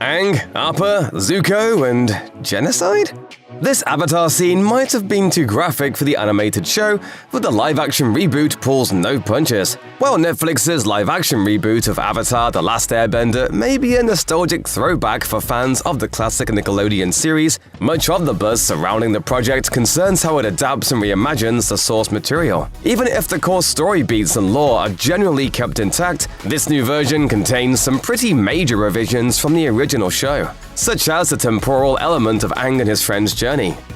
Aang, Appa, Zuko, and genocide? This Avatar scene might have been too graphic for the animated show, but the live-action reboot pulls no punches. While Netflix's live-action reboot of Avatar The Last Airbender may be a nostalgic throwback for fans of the classic Nickelodeon series, much of the buzz surrounding the project concerns how it adapts and reimagines the source material. Even if the core story beats and lore are generally kept intact, this new version contains some pretty major revisions from the original show, such as the temporal element of Aang and his friend's journey.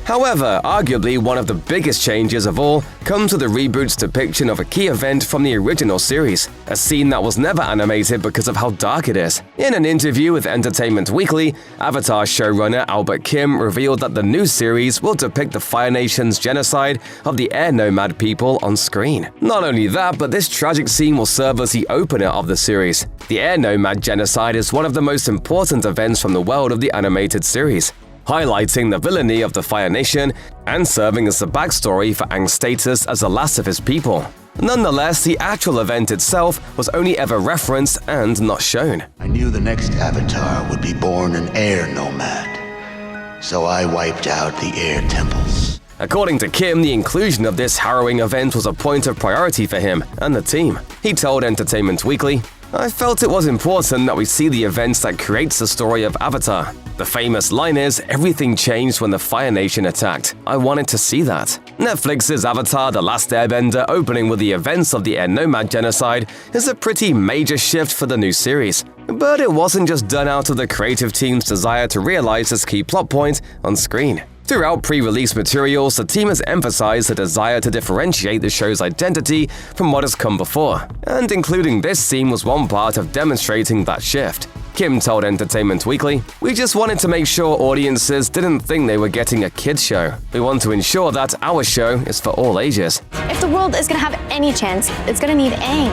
However, arguably one of the biggest changes of all comes with the reboot's depiction of a key event from the original series, a scene that was never animated because of how dark it is. In an interview with Entertainment Weekly, Avatar showrunner Albert Kim revealed that the new series will depict the Fire Nation's genocide of the air nomad people on screen. Not only that, but this tragic scene will serve as the opener of the series. The air nomad genocide is one of the most important events from the world of the animated series, highlighting the villainy of the Fire Nation and serving as the backstory for Aang's status as the last of his people. Nonetheless, the actual event itself was only ever referenced and not shown. I knew the next Avatar would be born an air nomad, so I wiped out the air temples. According to Kim, the inclusion of this harrowing event was a point of priority for him and the team. He told Entertainment Weekly, "I felt it was important that we see the events that creates the story of Avatar. The famous line is, everything changed when the Fire Nation attacked. I wanted to see that." Netflix's Avatar The Last Airbender opening with the events of the air nomad genocide is a pretty major shift for the new series. But it wasn't just done out of the creative team's desire to realize this key plot point on screen. Throughout pre-release materials, the team has emphasized the desire to differentiate the show's identity from what has come before, and including this scene was one part of demonstrating that shift. Kim told Entertainment Weekly, "We just wanted to make sure audiences didn't think they were getting a kids show. We want to ensure that our show is for all ages." If the world is going to have any chance, it's going to need Aang.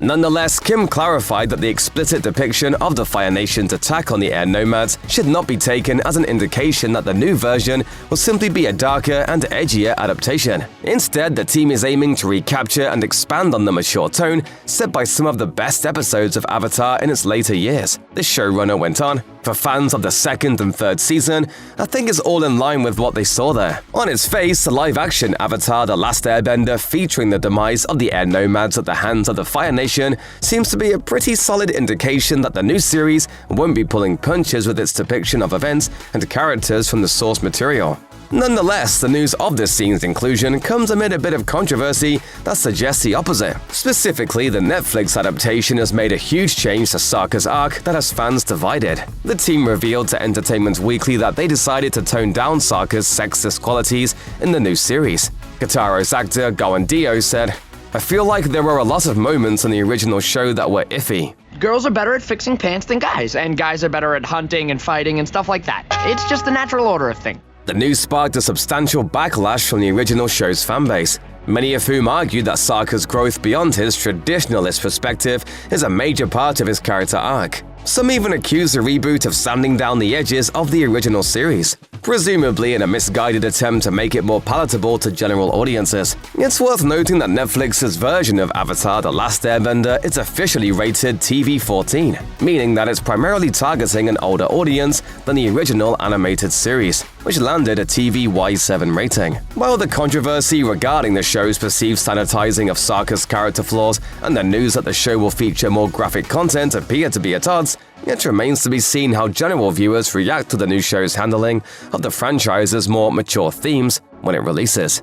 Nonetheless, Kim clarified that the explicit depiction of the Fire Nation's attack on the air nomads should not be taken as an indication that the new version will simply be a darker and edgier adaptation. Instead, the team is aiming to recapture and expand on the mature tone set by some of the best episodes of Avatar in its later years. The showrunner went on, "For fans of the second and third season, I think it's all in line with what they saw there. On its face, the live-action Avatar The Last Airbender featuring the demise of the air nomads at the hands of the Fire Nation seems to be a pretty solid indication that the new series won't be pulling punches with its depiction of events and characters from the source material." Nonetheless, the news of this scene's inclusion comes amid a bit of controversy that suggests the opposite. Specifically, the Netflix adaptation has made a huge change to Sokka's arc that has fans divided. The team revealed to Entertainment Weekly that they decided to tone down Sokka's sexist qualities in the new series. Kataro's actor Gowan Dio said, "I feel like there were a lot of moments in the original show that were iffy. Girls are better at fixing pants than guys, and guys are better at hunting and fighting and stuff like that. It's just the natural order of things." The news sparked a substantial backlash from the original show's fanbase, many of whom argued that Sokka's growth beyond his traditionalist perspective is a major part of his character arc. Some even accused the reboot of sanding down the edges of the original series, presumably in a misguided attempt to make it more palatable to general audiences. It's worth noting that Netflix's version of Avatar The Last Airbender is officially rated TV-14, meaning that it's primarily targeting an older audience than the original animated series, which landed a TV-Y7 rating. While the controversy regarding the show's perceived sanitizing of Sokka's character flaws and the news that the show will feature more graphic content appear to be at odds, it remains to be seen how general viewers react to the new show's handling of the franchise's more mature themes when it releases.